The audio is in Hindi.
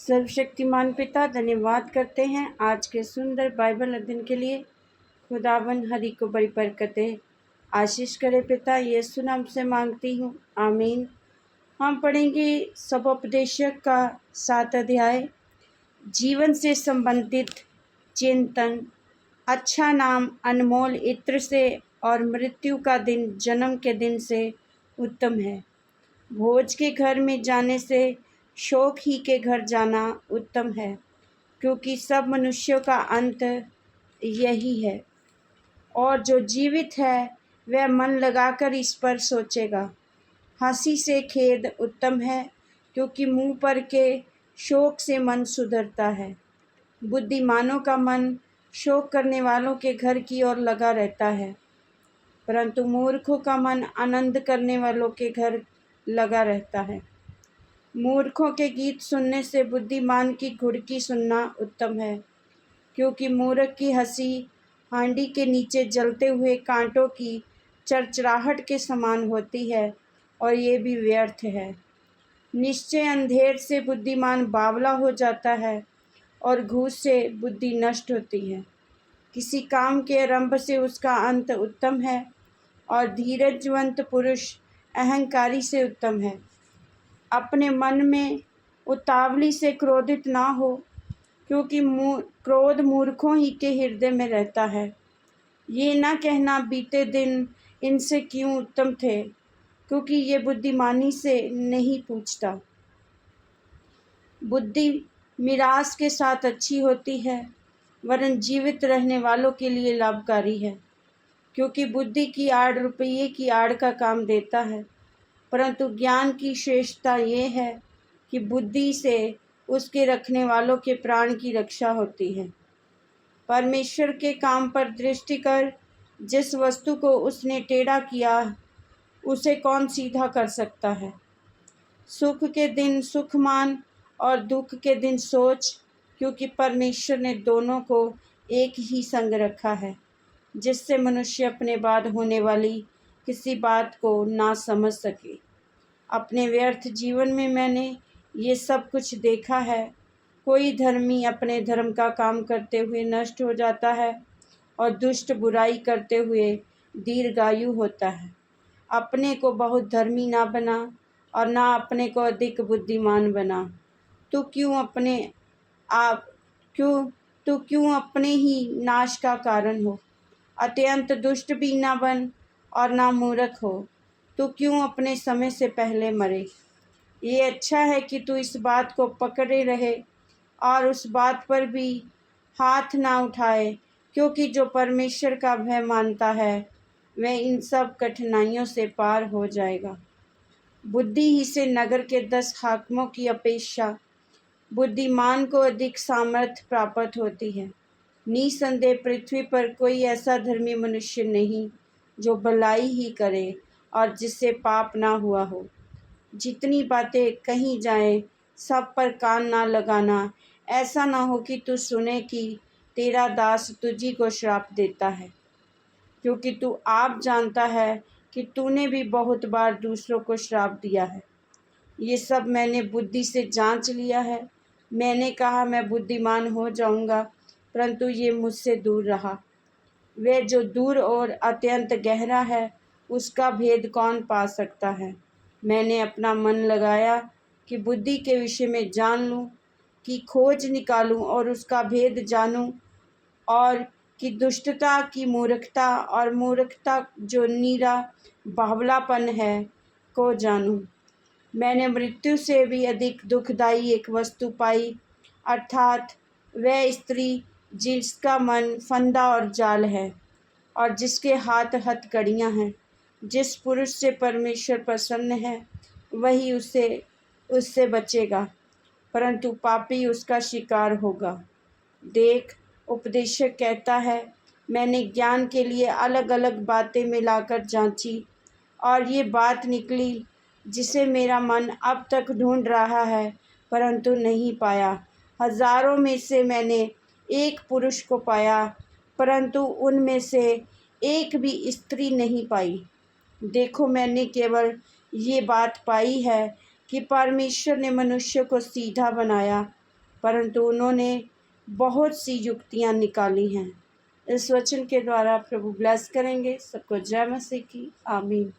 सर्वशक्तिमान पिता धन्यवाद करते हैं आज के सुंदर बाइबल अध्ययन के लिए। खुदावन हरि को बड़ी बरकतें आशीष करे पिता, यीशु नाम से मांगती हूँ, आमीन। हम पढ़ेंगे सबोपदेशक का 7 अध्याय, जीवन से संबंधित चिंतन। अच्छा नाम अनमोल इत्र से और मृत्यु का दिन जन्म के दिन से उत्तम है। भोज के घर में जाने से शोक ही के घर जाना उत्तम है, क्योंकि सब मनुष्यों का अंत यही है। और जो जीवित है वह मन लगाकर इस पर सोचेगा। हंसी से खेद उत्तम है, क्योंकि मुंह पर के शोक से मन सुधरता है। बुद्धिमानों का मन शोक करने वालों के घर की ओर लगा रहता है, परंतु मूर्खों का मन आनंद करने वालों के घर लगा रहता है। मूर्खों के गीत सुनने से बुद्धिमान की घुड़की सुनना उत्तम है, क्योंकि मूर्ख की हंसी हांडी के नीचे जलते हुए कांटों की चरचराहट के समान होती है, और ये भी व्यर्थ है। निश्चय अंधेर से बुद्धिमान बावला हो जाता है, और घूस से बुद्धि नष्ट होती है। किसी काम के आरंभ से उसका अंत उत्तम है, और धीरजवंत पुरुष अहंकारी से उत्तम है। अपने मन में उतावली से क्रोधित ना हो, क्योंकि क्रोध मूर्खों ही के हृदय में रहता है। ये ना कहना बीते दिन इनसे क्यों उत्तम थे, क्योंकि ये बुद्धिमानी से नहीं पूछता। बुद्धि मिरास के साथ अच्छी होती है, वरन जीवित रहने वालों के लिए लाभकारी है। क्योंकि बुद्धि की आड़ रुपये की आड़ का काम देता है, परंतु ज्ञान की श्रेष्ठता ये है कि बुद्धि से उसके रखने वालों के प्राण की रक्षा होती है। परमेश्वर के काम पर दृष्टि कर, जिस वस्तु को उसने टेढ़ा किया उसे कौन सीधा कर सकता है। सुख के दिन सुख मान और दुख के दिन सोच, क्योंकि परमेश्वर ने दोनों को एक ही संग रखा है, जिससे मनुष्य अपने बाद होने वाली किसी बात को ना समझ सके। अपने व्यर्थ जीवन में मैंने ये सब कुछ देखा है। कोई धर्मी अपने धर्म का काम करते हुए नष्ट हो जाता है, और दुष्ट बुराई करते हुए दीर्घायु होता है। अपने को बहुत धर्मी ना बना, और ना अपने को अधिक बुद्धिमान बना। तू क्यों अपने ही नाश का कारण हो। अत्यंत दुष्ट भी ना बन, और ना मूर्ख हो। तू क्यों अपने समय से पहले मरे। ये अच्छा है कि तू इस बात को पकड़े रहे, और उस बात पर भी हाथ ना उठाए, क्योंकि जो परमेश्वर का भय मानता है वह इन सब कठिनाइयों से पार हो जाएगा। बुद्धि ही से नगर के 10 हाकिमों की अपेक्षा बुद्धिमान को अधिक सामर्थ्य प्राप्त होती है। निसंदेह पृथ्वी पर कोई ऐसा धर्मी मनुष्य नहीं जो भलाई ही करे और जिससे पाप ना हुआ हो। जितनी बातें कही जाएं, सब पर कान ना लगाना। ऐसा ना हो कि तू सुने कि तेरा दास तुझी को श्राप देता है, क्योंकि तू आप जानता है कि तूने भी बहुत बार दूसरों को श्राप दिया है। ये सब मैंने बुद्धि से जांच लिया है। मैंने कहा मैं बुद्धिमान हो जाऊंगा, परंतु ये मुझसे दूर रहा। वह जो दूर और अत्यंत गहरा है, उसका भेद कौन पा सकता है। मैंने अपना मन लगाया कि बुद्धि के विषय में जान लूं, कि खोज निकालूं और उसका भेद जानूं, और कि दुष्टता की मूर्खता और मूर्खता जो नीरा बावलापन है को जानूं। मैंने मृत्यु से भी अधिक दुखदाई एक वस्तु पाई, अर्थात वह स्त्री जिसका मन फंदा और जाल है, और जिसके हाथ हथकड़ियाँ हैं। जिस पुरुष से परमेश्वर प्रसन्न है वही उससे बचेगा, परंतु पापी उसका शिकार होगा। देख, उपदेशक कहता है, मैंने ज्ञान के लिए अलग अलग बातें मिलाकर जांची, और ये बात निकली जिसे मेरा मन अब तक ढूंढ रहा है, परंतु नहीं पाया। हजारों में से मैंने एक पुरुष को पाया, परंतु उनमें से एक भी स्त्री नहीं पाई। देखो, मैंने केवल ये बात पाई है कि परमेश्वर ने मनुष्य को सीधा बनाया, परंतु उन्होंने बहुत सी युक्तियाँ निकाली हैं। इस वचन के द्वारा प्रभु ब्लेस करेंगे सबको। जय मसीह की। आमीन।